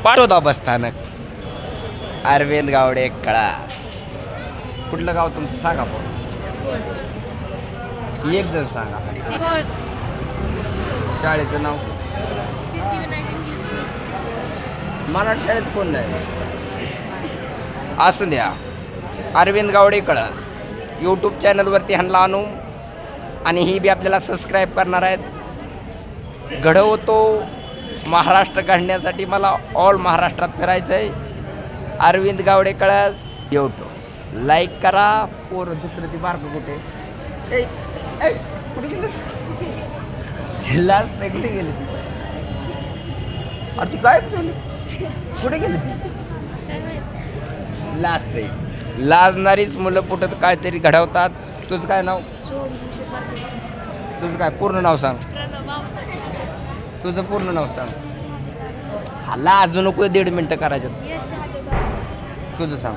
पाटोदा बसस्थानक. अरविंद गावडे कळास. कुठलं गाव तुमचं सांगा पण. एक जण सांगा. शाळेचं नाव. मराठी शाळेत कोण नाही. असू द्या. अरविंद गावडे कळस यूट्यूब चॅनलवरती ह्यांना आणू आणि ही बी आपल्याला सबस्क्राईब करणार आहेत. घडवतो महाराष्ट्र घडण्यासाठी मला ऑल महाराष्ट्रात फिरायचं आहे. अरविंद गावडे कळस यूट्यूब लाईक करा. पोरं दुसरं ती बारकं कुठे कुठे गेलं. लास्ट कुठे गेली ती. अरे ती काय झाली. कुठे गेली ती. लास्ट लाजणारीच मुलं कुठं काहीतरी घडवतात. तुझं काय नाव. तुझं काय पूर्ण नाव सांग. तुझं पूर्ण नाव सांग. हाला अजून नको 1.5 मिनटं करायचं. तुझं सांग.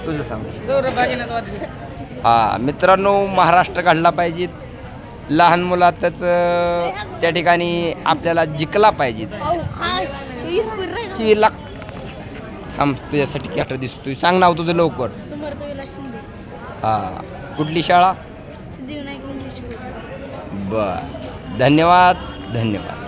तुझं सांग. हा मित्रांनो महाराष्ट्र घडला पाहिजे. लहान मुलातच त्या ठिकाणी आपल्याला जिंकला पाहिजे. ही लाग थांब तुझ्यासाठी कॅटर दिसतोय. सांग नाव तुझं लवकर. हा कुठली शाळा. बर धन्यवाद धन्यवाद.